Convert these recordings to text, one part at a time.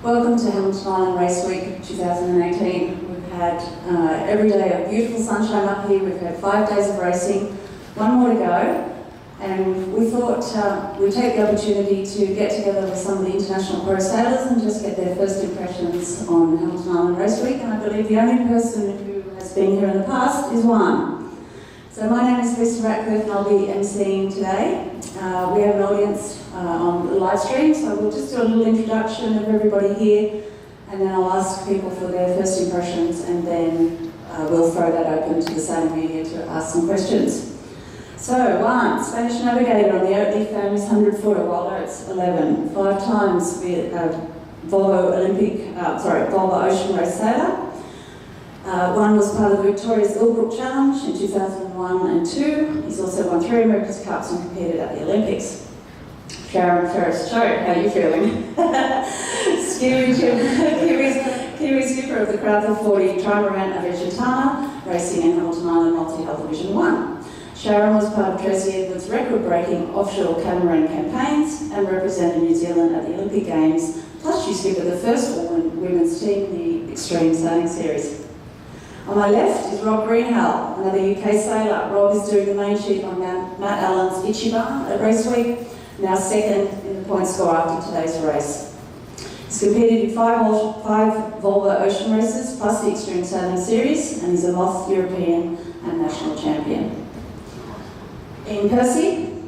Welcome to Hamilton Island Race Week 2018. We've had every day of beautiful sunshine up here. We've had 5 days of racing, one more to go. And we thought we'd take the opportunity to get together with some of the international pro sailors and just get their first impressions on Hamilton Island Race Week. And I believe the only person who has been here in the past is Juan. So my name is Verbraak and I'll be emceeing today. We have an audience on the live stream, so we'll just do a little introduction of everybody here, and then I'll ask people for their first impressions, and then we'll throw that open to the sailing media to ask some questions. So, Juan, Spanish Navigator on the Oats family's 100-footer, Wild Oats 11, 5 times Volvo Ocean Race sailor. Juan was part of the Victoria's Verbraak Challenge in 2001 and 2. He's also won 3 America's Cups and competed at the Olympics. Sharon, Ferris-Choat, how are you feeling? Kiwi skipper of the Crowther 40 trimaran of Gitana, racing in Hamilton Island Multi-Hull Division 1. Sharon was part of Tracy Edwards' record-breaking offshore catamaran campaigns and represented New Zealand at the Olympic Games, plus she skippered the first women's team in the Extreme Sailing Series. On my left is Greenhalgh, another UK sailor. Rob is doing the main sheet on Matt Allen's Ichi at Race Week, now second in the point score after today's race. He's competed in 5 Volvo Ocean races, plus the Extreme Sailing Series, and he's a Moth European and national champion. Ian Percy,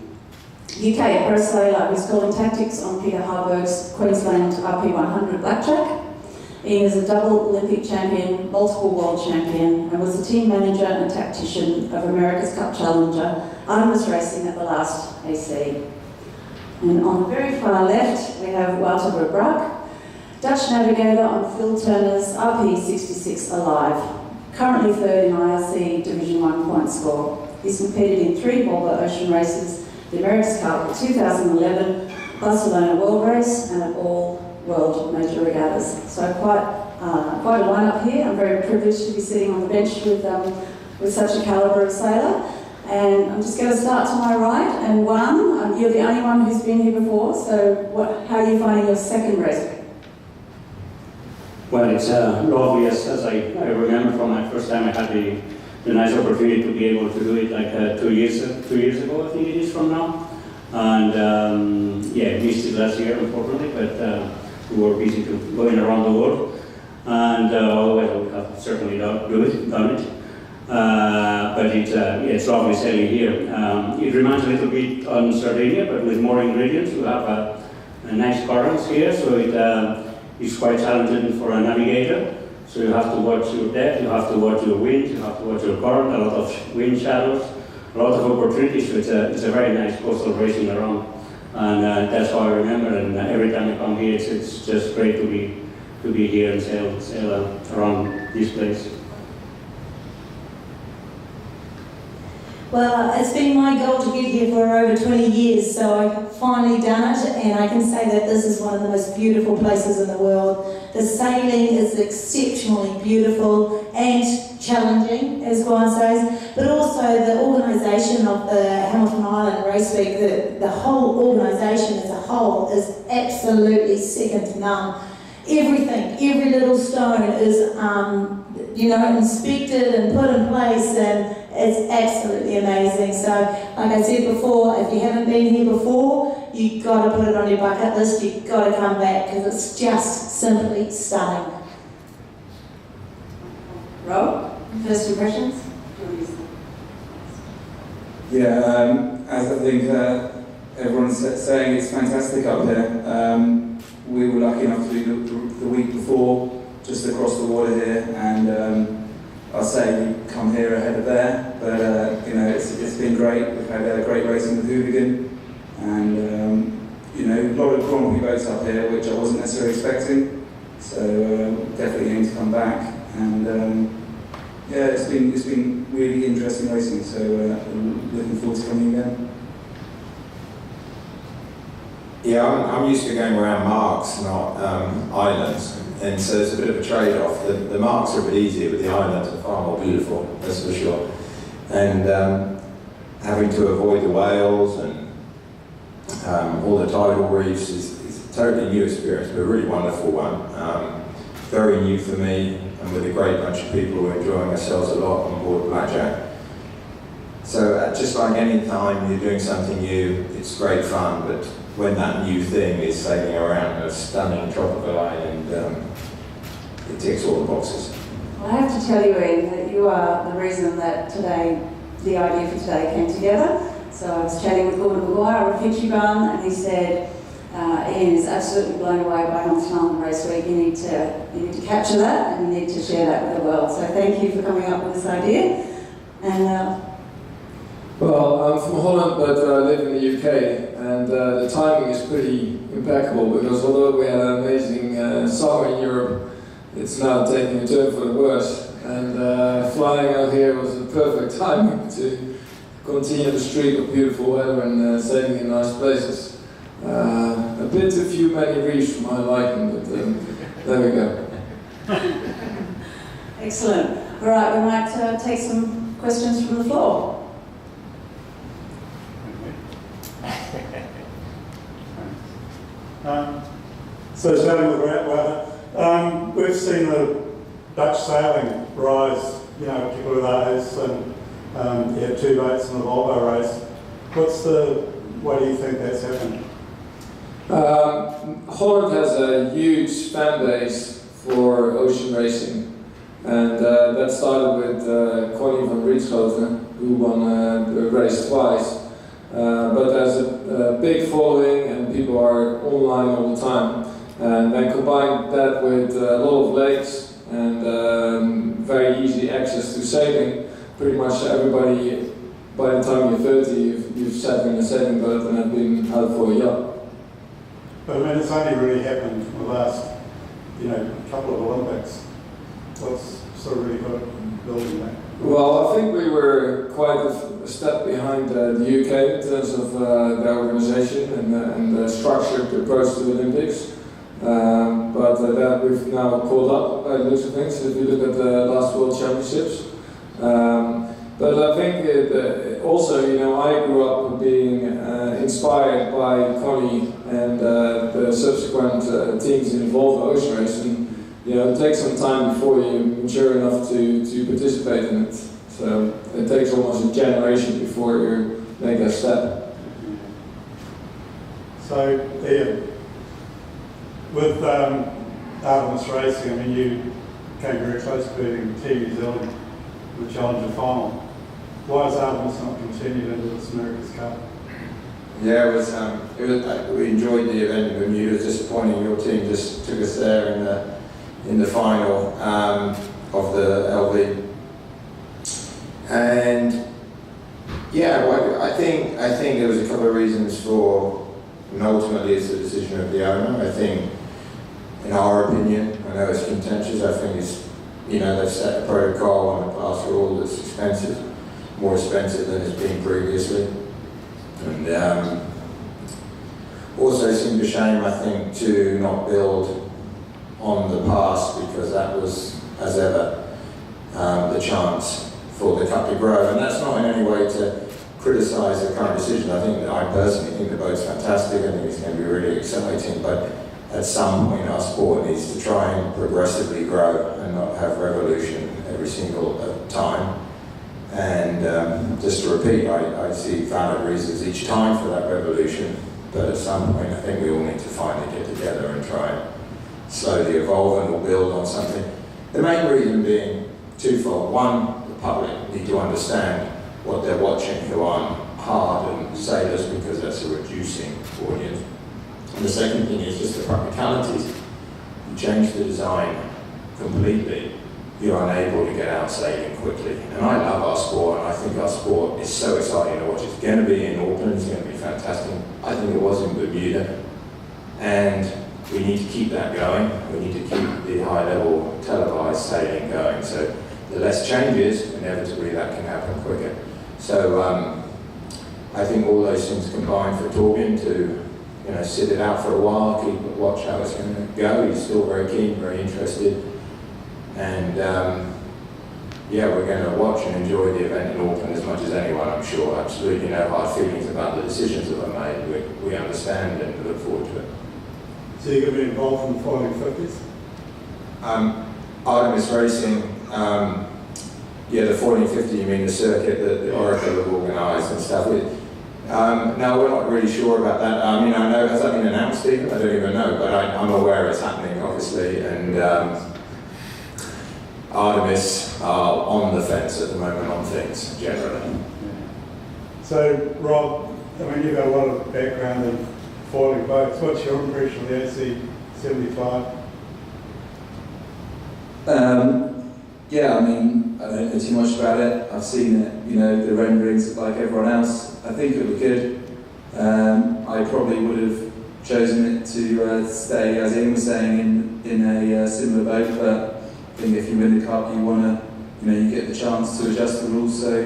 UK pro sailor who's calling tactics on Peter Harburg's Queensland RP100 Blackjack. Ian is a double Olympic champion, multiple world champion, and was the team manager and tactician of America's Cup challenger Artemis Racing at the last AC. And on the very far left, we have Wouter Verbraak, Dutch navigator on Phil Turner's RP66 Alive, currently 3rd in IRC Division 1 point score. He's competed in 3 Volvo Ocean races, the America's Cup, 2011 Barcelona World Race, and all World Major Regattas. So quite a lineup here. I'm very privileged to be sitting on the bench with such a calibre of sailor. And I'm just going to start to my right. And Juan, you're the only one who's been here before, so how are you finding your second race? Well, it's lovely, as I remember from my first time. I had the nice opportunity to be able to do it like 2 years ago, I think it is from now. And yeah, missed it last year, unfortunately, but we were busy going around the world. And otherwise I would have certainly done it. But it's lovely sailing here. It reminds a little bit on Sardinia, but with more ingredients. We have a nice currents here, so it's quite challenging for a navigator. So you have to watch your depth, you have to watch your wind, you have to watch your current, a lot of wind shadows, a lot of opportunities. So it's a very nice coastal racing around, and that's how I remember. And every time I come here, it's just great to be here and sail around this place. Well, it's been my goal to get here for over 20 years, so I've finally done it, and I can say that this is one of the most beautiful places in the world. The sailing is exceptionally beautiful and challenging, as Juan says, but also the organisation of the Hamilton Island Race Week, the whole organisation as a whole is absolutely second to none. Everything, every little stone is, inspected and put in place, and it's absolutely amazing. So, like I said before, if you haven't been here before, you've got to put it on your bucket list. You've got to come back because it's just simply stunning. Rob, first impressions? Yeah, as I think everyone's saying, it's fantastic up here. We were lucky enough to do the week before, just across the water here, and I'll say we come here ahead of there, but it's been great. We've had a great racing with Hooligan, and a lot of Grand Prix boats up here, which I wasn't necessarily expecting. So definitely aim to come back, and yeah, it's been really interesting racing. So looking forward to coming again. Yeah, I'm used to going around marks, not islands, and so it's a bit of a trade-off. The marks are a bit easier, but the islands are far more beautiful, that's for sure. And having to avoid the whales and all the tidal reefs is totally new experience, but a really wonderful one. Very new for me, and with a great bunch of people who are enjoying ourselves a lot on board Blackjack. So just like any time you're doing something new, it's great fun, but when that new thing is sailing around a stunning tropical island, it ticks all the boxes. Well, I have to tell you, Iain, that you are the reason that the idea for today came together. So I was chatting with Gordon McGuire of Ichi and he said, Iain is absolutely blown away by Huntsman Race Week. You need to capture that and you need to share that with the world. So thank you for coming up with this idea. And well, I'm from Holland, but I live in the UK, and the timing is pretty impeccable because although we had an amazing summer in Europe, it's now taking a turn for the worse. And flying out here was the perfect timing to continue the streak of beautiful weather and sailing in nice places. A bit too few many reefs for my liking, but there we go. Excellent. All right, we might take some questions from the floor. So starting with Wouter, we've seen the Dutch sailing rise, particularly with Oats, and you had 2 boats in the Volvo race. Why do you think that's happened? Holland has a huge fan base for ocean racing, and that started with Connie van Rietschoten, who won the race twice. But there's a big following and people are online all the time. And then combine that with a lot of lakes and very easy access to sailing. Pretty much everybody, by the time you're 30, you've sat in a sailing boat and have been out for a yacht. But I mean, it's only really happened in the last, couple of Olympics. What's sort of really got it building that? Well, I think we were quite a step behind the UK in terms of the organisation and the structured approach to the Olympics. But that we've now caught up by the looks of things if you look at the last World Championships. But I think also, I grew up being inspired by Connie and the subsequent teams in Volvo ocean racing. It takes some time before you're mature enough to participate in it. So it takes almost a generation before you make that step. So, Iain, with Artemis Racing, you came very close to beating Team New Zealand in the Challenger final. Why has Artemis not continued into this America's Cup? Yeah, we enjoyed the event, but it was disappointing. Your team just took us there in the final of the LV. And yeah, well, I think there was a couple of reasons for, and ultimately it's the decision of the owner. I think, in our opinion, I know it's contentious, I think it's, they've set a protocol and a class rule that's expensive, more expensive than it's been previously. And also seemed a shame, I think, to not build on the past, because that was, as ever, the chance for the Cup to grow. And that's not in any way to criticise the current decision. I personally think the boat's fantastic. I think it's going to be really exciting. But at some point, our sport needs to try and progressively grow and not have revolution every single time. And just to repeat, I see valid reasons each time for that revolution. But at some point, I think we all need to finally get together and try and slowly evolve, and we'll build on something. The main reason being twofold. One, the public need to understand what they're watching, who aren't hardened sailors, because that's a reducing audience. And the second thing is just the practicalities. You change the design completely, you're unable to get out sailing quickly. And I love our sport, and I think our sport is so exciting to watch. It's going to be in Auckland, it's going to be fantastic. I think it was in Bermuda. And we need to keep that going. We need to keep the high-level televised sailing going. So the less changes, inevitably that can happen quicker. So I think all those things combined for Torben to sit it out for a while, watch how it's going to go. He's still very keen, very interested. And we're going to watch and enjoy the event in Auckland as much as anyone, I'm sure. Absolutely no hard feelings about the decisions that were made. We understand and look forward to it. So you're going to be involved in the following 50s? Artemis Racing, the 40-50, you mean the circuit that the Oracle have organised and stuff. No, we're not really sure about that. I mean, I know, has that been announced even? I don't even know, but I'm aware it's happening, obviously, and Artemis are on the fence at the moment on things, generally. So, Rob, I mean, you've got a lot of background in foiling boats. What's your impression of the AC-75? Yeah, I mean, I don't know too much about it. I've seen it, the renderings like everyone else. I think it was good. I probably would have chosen it to stay, as Iain was saying, in a similar boat, but I think if you win the cup, you want to, you get the chance to adjust the rules so,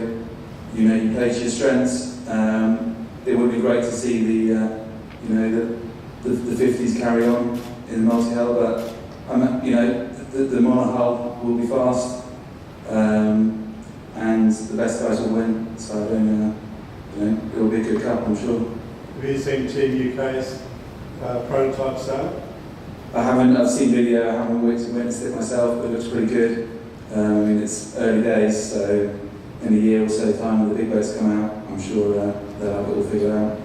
you play to your strengths. It would be great to see the 50s carry on in the multi-hull, but the monohull will be fast, and the best guys will win. So I don't it will be a good cup, I'm sure. Have you seen Team UK's prototype sail? I haven't. I've seen video. I haven't witnessed it myself, but it looks pretty good. I mean, it's early days, so in a year or so time when the big boats come out, I'm sure they'll have it all figured out.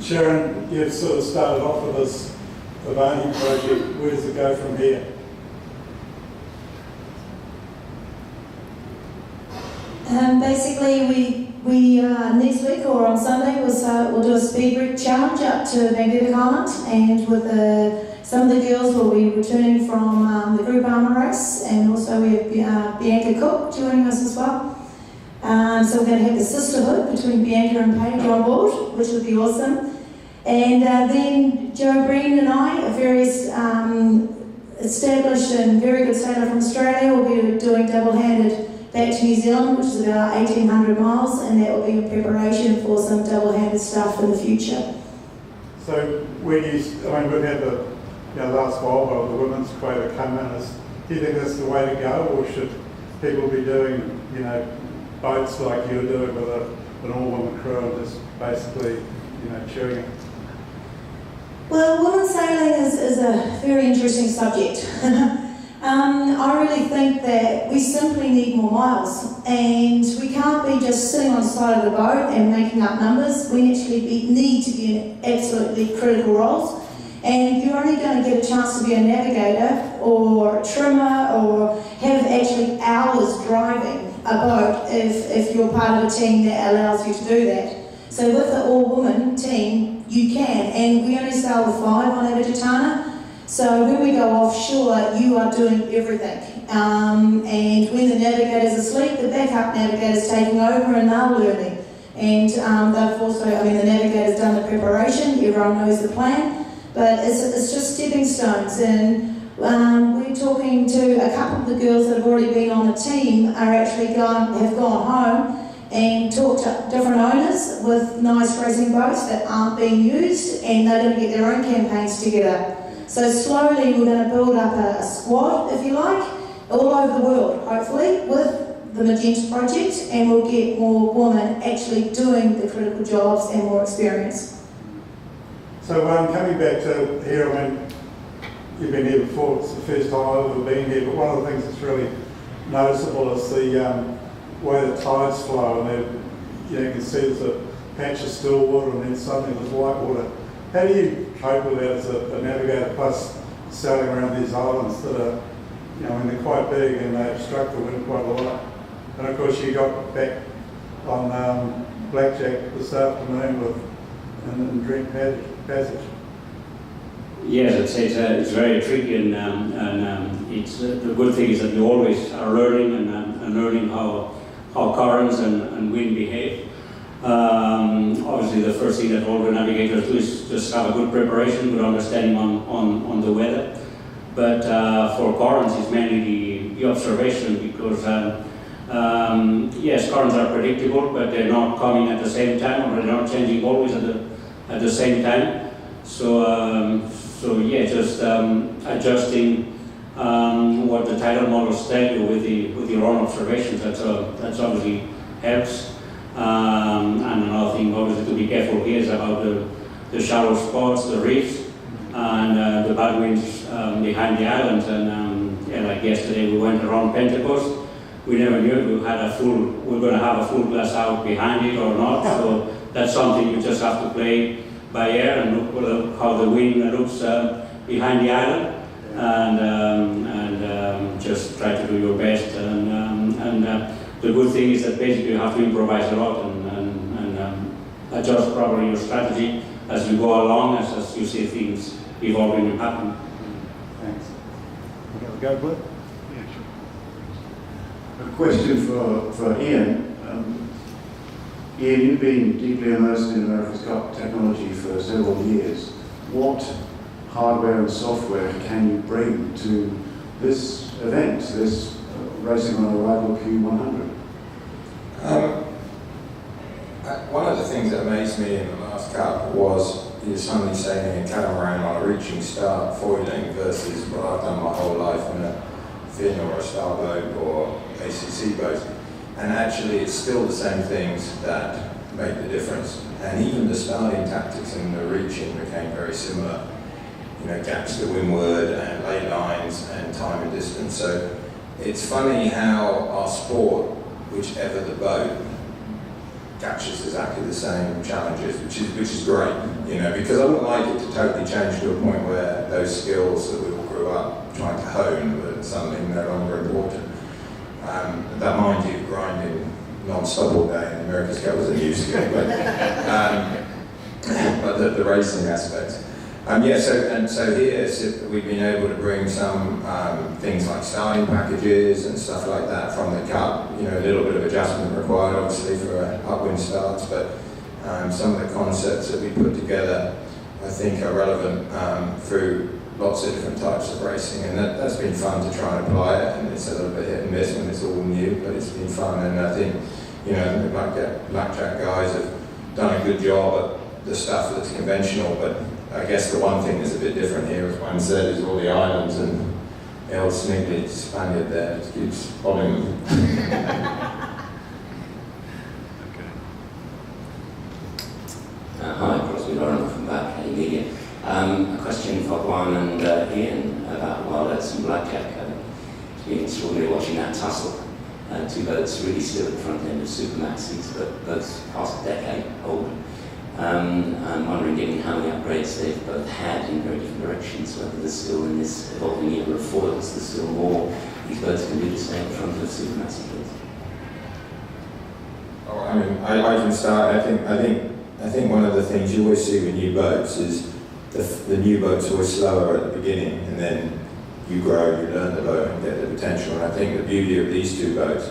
Sharon, you've sort of started off with this Avani project. Where does it go from here? Basically, we next week or on Sunday we'll do a speed rig challenge up to Navigator Island, and with some of the girls will be returning from the group armour race, and also we have Bianca Cook joining us as well. So we're going to have the sisterhood between Bianca and Paige on board, which would be awesome. And then Joe Breen and I, a very established and very good sailor from Australia, will be doing double-handed back to New Zealand, which is about 1,800 miles, and that will be in preparation for some double-handed stuff in the future. So when we've had the last Volvo, the women's quota come in. Do you think that's the way to go, or should people be doing, boats like you're doing with an all-woman crew and just basically, chewing it? Well, women sailing is a very interesting subject. I really think that we simply need more miles, and we can't be just sitting on the side of the boat and making up numbers. We actually need to be in absolutely critical roles, and you're only going to get a chance to be a navigator or a trimmer or have actually hours driving a boat if you're part of a team that allows you to do that. So with the all-woman team, you can, and we only sail with 5 on our Gitana. So when we go offshore, you are doing everything. And when the navigator's asleep, the backup navigator's taking over and they're learning. And they've also, the navigator's done the preparation, everyone knows the plan, but it's just stepping stones. And we're talking to a couple of the girls that have already been on the team have gone home and talked to different owners with nice racing boats that aren't being used, and they're going to get their own campaigns together. So slowly we're going to build up a squad, if you like, all over the world, hopefully, with the Magenta project, and we'll get more women actually doing the critical jobs and more experience. So coming back to here, you've been here before, it's the first time I've ever been here, but one of the things that's really noticeable is the way the tides flow, and you can see there's a patch of still water and then suddenly there's white water. How do you cope with that as a navigator, plus sailing around these islands that are, they're quite big and they obstruct the wind quite a lot? And of course you got back on Blackjack this afternoon in Drink Passage. Yes, it's very tricky, and it's the good thing is that you always are learning and learning how currents and wind behave. Obviously, the first thing that all the navigators do is just have a good preparation, good understanding on the weather. But for currents, it's mainly the observation, because yes, currents are predictable, but they're not coming at the same time, or they're not changing always at the same time. So yeah, just adjusting what the tidal models tell you with your own observations. That's obviously helps. And another thing, obviously, to be careful here is about the shallow spots, the reefs. and the bad winds behind the island. And yeah, like yesterday, we went around Pentecost. We never knew we're going to have a full glass out behind it or not. So that's something you just have to play by ear and look how the wind looks behind the island, and just try to do your best. And the good thing is that basically you have to improvise a lot and adjust probably your strategy as you go along, as you see things evolving and happening. Thanks. Okay, we'll go, Blue. Yeah, sure. A question for Iain. Iain, you've been deeply immersed in America's Cup technology for several years. What hardware and software can you bring to this event, this racing on a rival Q100? One of the things that amazed me in the last Cup was you're suddenly sailing a catamaran on a reaching start foiling versus what I've done my whole life in a fin or a starboat or ACC boat. And actually it's still the same things that make the difference. And even the starting tactics and the reaching became very similar. You know, gaps to windward and lay lines and time and distance. So it's funny how our sport, whichever the boat, captures exactly the same challenges, which is great, you know, because I wouldn't like it to totally change to a point where those skills that we all grew up trying to hone were suddenly no longer important. That mind you, grinding non-stop all day in America's Cup was a new skill, but the racing aspect. So here we've been able to bring some things like starting packages and stuff like that from the Cup. You know, a little bit of adjustment required, obviously, for upwind starts, but some of the concepts that we put together, I think, are relevant through lots of different types of racing, and that's been fun to try and apply it. And it's a little bit hit and miss when it's all new, but it's been fun. And I think, you know, the blackjack guys have done a good job at the stuff that's conventional, but I guess the one thing that's a bit different here, as Juan said, is all the islands and the old sniggly Spaniard there just keeps following them. Hi, Crosbie, Lorimer from Media. A question for Juan and Iain about Wild Oats and Blackjack. It's been extraordinary watching that tussle. Two boats really still at the front end of Supermaxis, but both past a decade old. I'm wondering, given how many upgrades they've both had in very different directions, whether there's still in this evolving era of foils, there's still more these boats can do to stay in front of Supermaxi boats. Oh, I mean, I can start. I think one of the things you always see with new boats is the new boat's always slower at the beginning, and then you grow, you learn the boat and get the potential. And I think the beauty of these two boats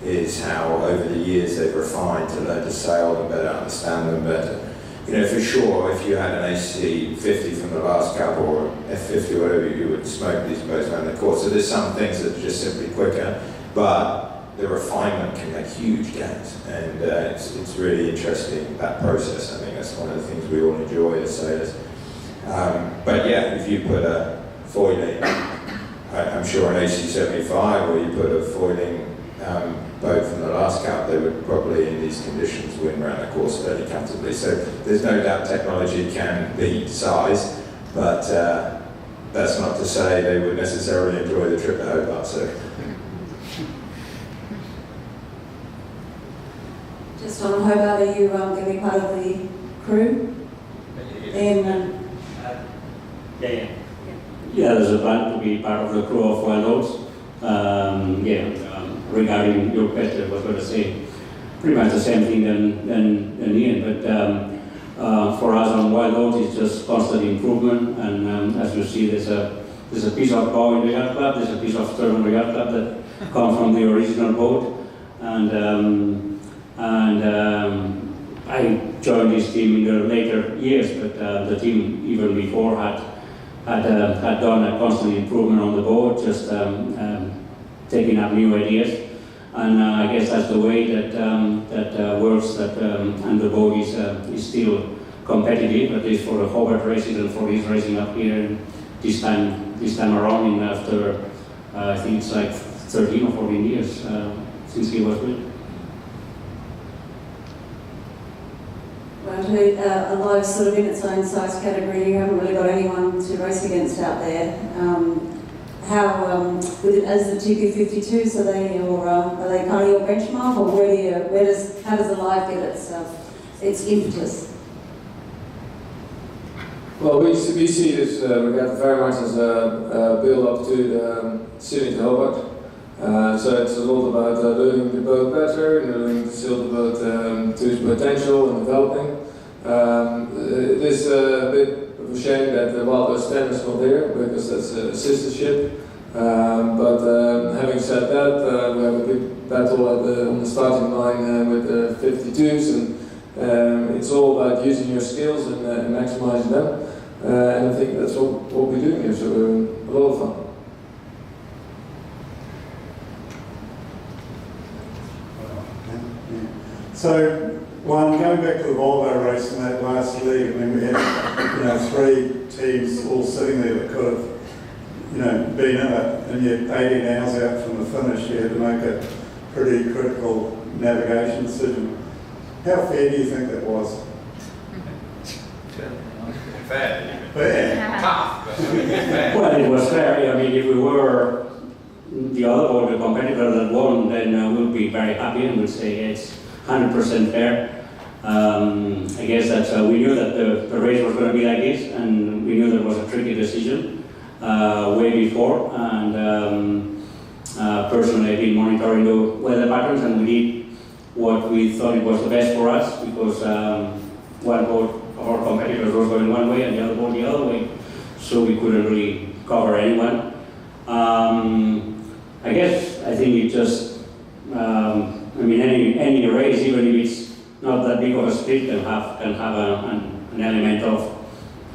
is how over the years they've refined to learn to sail them better, understand them better. You know, for sure, if you had an AC 50 from the last Cup or F50 or whatever, you would smoke these boats around the course. So there's some things that are just simply quicker, but the refinement can make huge gains, and it's really interesting, that process. I think that's one of the things we all enjoy as sailors. But yeah, if you put a foiling, I'm sure an AC75, or you put a foiling boat from the last Cup, they would probably in these conditions win around the course fairly comfortably. So there's no doubt technology can beat size, but that's not to say they would necessarily enjoy the trip to Hobart. So. Just on Hobart, are you going to be part of the crew? Yeah, there's a plan to be part of the crew of Wild Oats. Regarding your question, I was going to say pretty much the same thing than Iain, but for us on Wild Oats, it's just constant improvement, and as you see, there's a piece of bow in the yacht club, there's a piece of stern in the yacht club that come from the original boat, and I joined this team in the later years, but the team even before had done a constant improvement on the boat, just taking up new ideas, and I guess that's the way that works. And the boat is still competitive, at least for the Hobart races and for his racing up here this time around. And after I think it's like 13 or 14 years since he was with. Well, Alive's sort of in its own size category. You haven't really got anyone to race against out there. With it as the TP52s, are they kind of your benchmark, or how does Alive get its impetus? Well, we see this regatta very much as a build-up to the Sydney to Hobart. So it's a lot about learning the boat better, learning to sail the boat to its potential and developing. It is a bit of a shame that the Wild West 10 is not there, because that's a sister ship. But having said that, we have a big battle on the starting line with the 52s, and it's all about using your skills and maximizing them. And I think that's what we're doing here, so a lot of fun. So, Juan, going back to the Volvo race in that last league, I mean, we had 3 teams all sitting there that could have been in it, and yet 18 hours out from the finish, you had to make a pretty critical navigation decision. How fair do you think that was? Fair. Tough, but fair. Well, it was fair. I mean, if we were the other or the competitor that won, then we'll be very happy and we'll say it's 100% fair. I guess that we knew that the race was going to be like this, and we knew there was a tricky decision way before. And personally, I've been monitoring the weather patterns, and we did what we thought it was the best for us, because one boat of our competitors was going one way and the other boat the other way, so we couldn't really cover anyone. I think it just, any race, even if it's not that big of a split, can have an element of,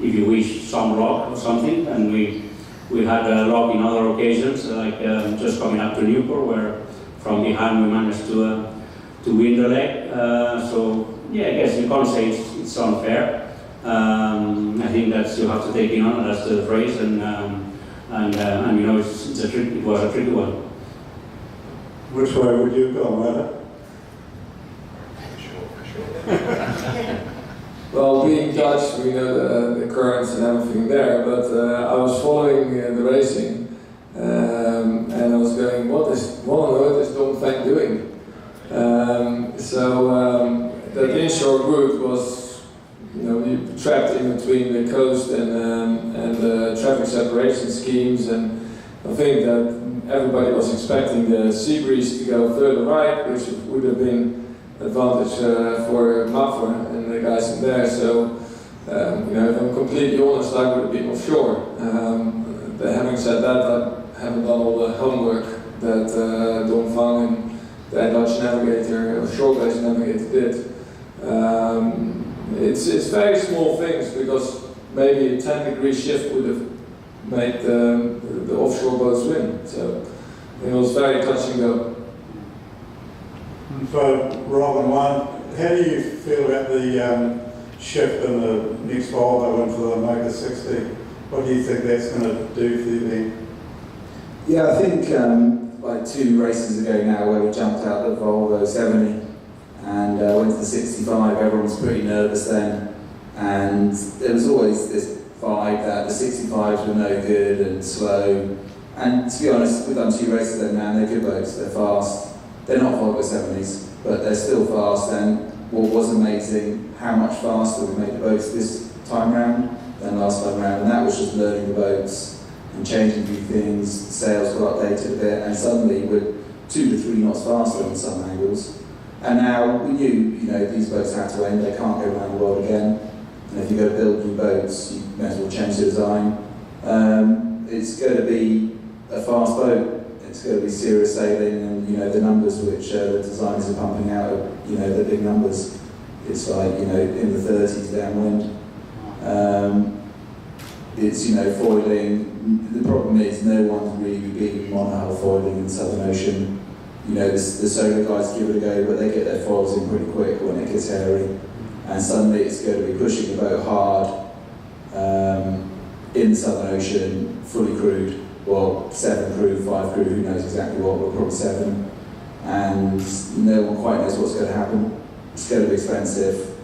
if you wish, some luck or something. And we had luck in other occasions, like just coming up to Newport, where from behind we managed to win the leg. So yeah, I guess you can't say it's unfair. I think that you have to take it on as the race, and it was a tricky one. Which way would you go, Wouter? Well, being Dutch, we know the currents and everything there, but I was following the racing, and I was going, what on earth is Dom Feng doing? The inshore route was, you trapped in between the coast and the traffic separation schemes, and I think that everybody was expecting the sea breeze to go further right, which would have been advantage for Mafra and the guys in there. So, if I'm completely honest, I would have been offshore. But having said that, I haven't done all the homework that Don Fang and the Dutch Navigator, or shore-based Navigator did. It's very small things, because maybe a 10-degree shift would have made the offshore boats win. So it was very touch and go. So, Rob and Juan, how do you feel about the shift in the next Volvo into the Mocha 60? What do you think that's going to do for the event? Yeah, I think like 2 races ago now, where we jumped out the Volvo 70 and went to the 65, everyone was pretty nervous then, and there was always this vibe that the 65s were no good and slow. And to be honest, we've done 2 races then now, and they're good boats, they're fast. They're not Volvo 70s, but they're still fast, and what was amazing, how much faster we made the boats this time round than last time round, and that was just learning the boats and changing a few things. Sails got updated a bit, and suddenly we're 2 to 3 knots faster on some angles. And now we knew, these boats had to end, they can't go around the world again, and if you're going to build new boats, you may as well change the design. It's going to be a fast boat. It's going to be serious sailing, and the numbers which the designers are pumping out are, the big numbers. It's like, in the 30s downwind. It's, foiling. The problem is no one's really big monohull foiling in the Southern Ocean. The solar guys give it a go, but they get their foils in pretty quick when it gets hairy. And suddenly it's going to be pushing the boat hard in the Southern Ocean, fully crewed. Well, 7 crew, 5 crew, who knows exactly what, but probably 7. And no one quite knows what's going to happen. It's going to be expensive.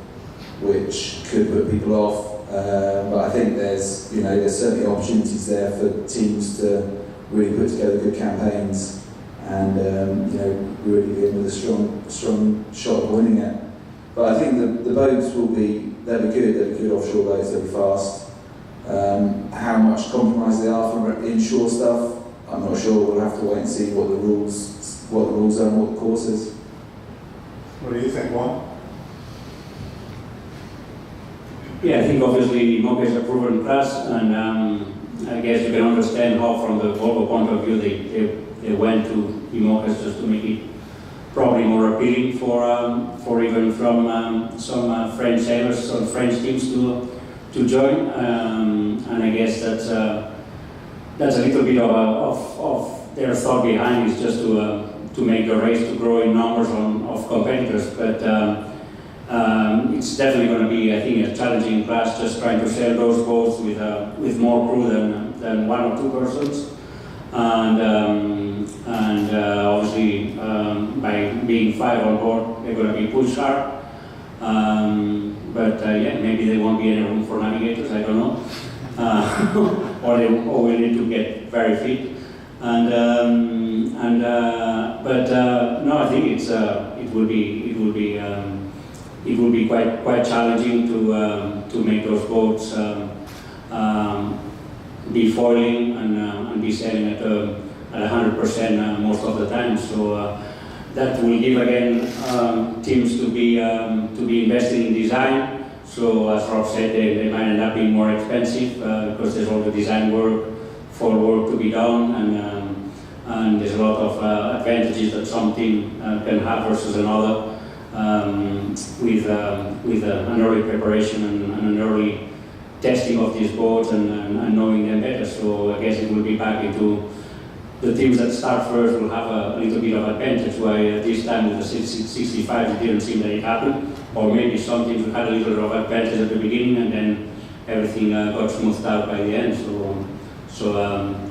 which could put people off. But I think there's certainly opportunities there for teams to really put together good campaigns and really be in with a strong shot of winning it. But I think the boats they'll be good offshore boats, they'll be fast. How much compromise they are from inshore stuff, I'm not sure. We'll have to wait and see what the rules are and what the course is. What do you think, Juan? Yeah, I think obviously IMOCA is a proven class, and I guess you can understand how, from the Volvo point of view, they went to IMOCAs just to make it probably more appealing for even from some French sailors, some French teams to join, and I guess that's a little bit of their thought behind, is just to make the race to grow in numbers of competitors, but it's definitely going to be, I think, a challenging class, just trying to sail those boats with more crew than one or two persons, and obviously by being 5 on board, they're going to be pushed hard. But yeah, maybe there won't be any room for navigators, I don't know. Or we need to get very fit. But no, I think it will be quite challenging to make those boats be foiling and be sailing at 100% most of the time. So that will give again teams to be investing in design. So as Rob said, they might end up being more expensive because there's all the design work, work to be done, and there's a lot of advantages that some team can have versus another with an early preparation and an early testing of these boats and knowing them better. So I guess it will be back into the teams that start first will have a little bit of advantage, while this time with the 65 it didn't seem that it happened. Or maybe some teams had a little bit of advantage at the beginning and then everything got smoothed out by the end. So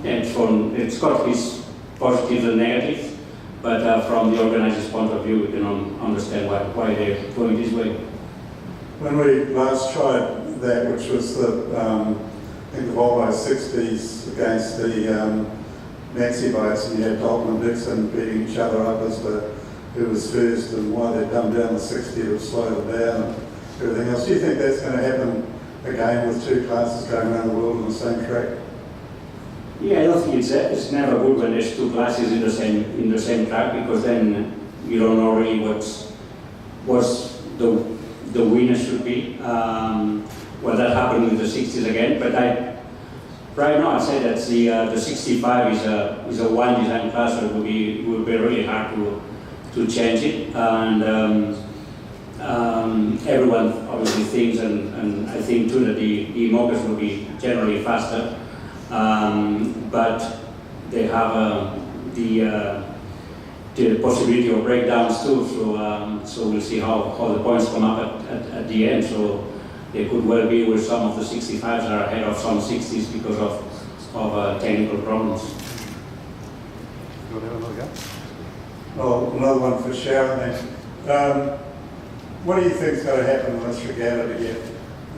it's got its positives and negatives, but from the organizer's point of view, we can understand why they're going this way. When we last tried that, which was I think the Volvo 60s against the Maxi boats, and you had Dalton and Dixon beating each other up as to who was first and why they'd dumb down the 60 to slow them down and everything else. Do you think that's going to happen again with two classes going around the world on the same track? Yeah, I don't think it's never good when there's two classes in the same track, because then you don't know really what's the winner should be. Well, that happened with the 60s again, but right now I'd say that the 65 is a one design class, so it would be really hard to change it, and everyone obviously thinks, and I think too, that the IMOCAs will be generally faster, but they have the possibility of breakdowns too, so we'll see how the points come up at the end. So they could well be where some of the 65s are ahead of some 60s because of technical problems. You want to have another go? Well, another one for Sharon then. What do you think is going to happen in this regatta to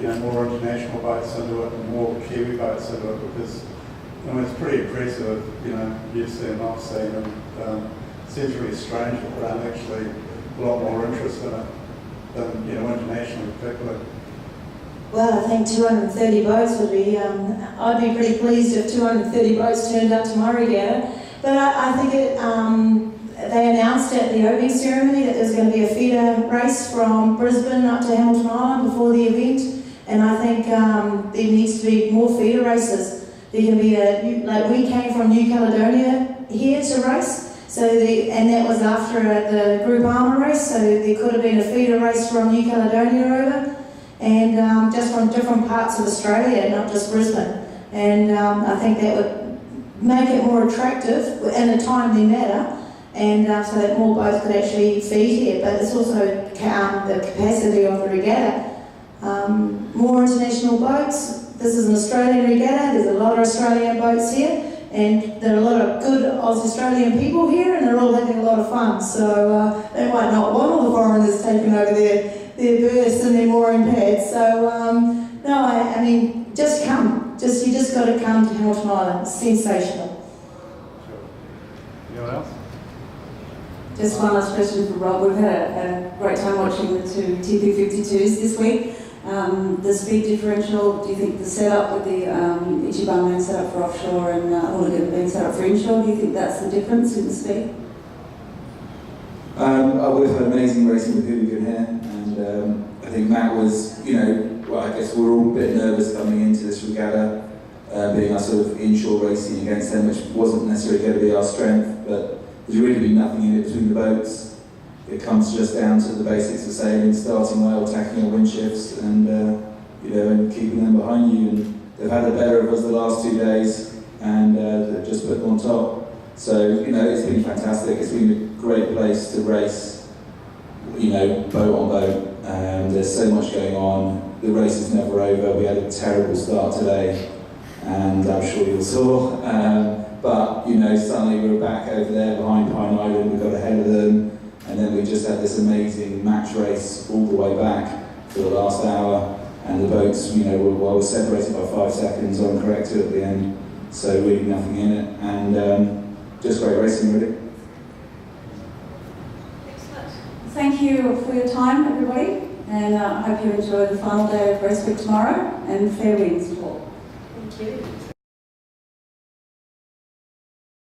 get more international boats into it and more Kiwi boats into it? Because it's pretty impressive. You've seen, I've seen, and it seems really strange that there aren't actually a lot more interest in it than international in particular. Well, I think 230 boats would be, I'd be pretty pleased if 230 boats turned up to my regatta. But I think they announced at the opening ceremony that there's going to be a feeder race from Brisbane up to Hamilton Island before the event. And I think there needs to be more feeder races. There can be we came from New Caledonia here to race. And that was after the Group Armour race, so there could have been a feeder race from New Caledonia over. And just from different parts of Australia, not just Brisbane. And I think that would make it more attractive in a timely manner, and so that more boats could actually feed here. But it's also the capacity of the regatta. More international boats. This is an Australian regatta. There's a lot of Australian boats here, and there are a lot of good Australian people here, and they're all having a lot of fun. So they might not want all the foreigners taking over their berths and their mooring pads. So, no, I mean, just come. You just got to come to Hamilton Island. It's sensational. Anyone else? Just one last question for Rob. We've had a great time watching the two TP52s this week. The speed differential, do you think the setup with the Ichi being set up for offshore and Hooligan being set up for inshore, do you think that's the difference in the speed? We've had amazing racing with Hooligan here, and I think Matt was, I guess we were all a bit nervous coming into this regatta, being our sort of inshore racing against them, which wasn't necessarily going to be our strength, but there's really been nothing in it between the boats. It comes just down to the basics of sailing, starting well, tacking our wind shifts, and and keeping them behind you. And they've had the better of us the last 2 days, and they've just put them on top. So it's been fantastic. It's been a great place to race. Boat on boat. There's so much going on. The race is never over. We had a terrible start today, and I'm sure you all saw. But suddenly we were back over there behind Pine Island. We got ahead of them. And then we just had this amazing match race all the way back for the last hour, and the boats, were separated by 5 seconds uncorrected at the end, so really nothing in it, and just great racing, really. Excellent. Thank you for your time, everybody, and I hope you enjoy the final day of race week tomorrow, and fair winds to all. Thank you.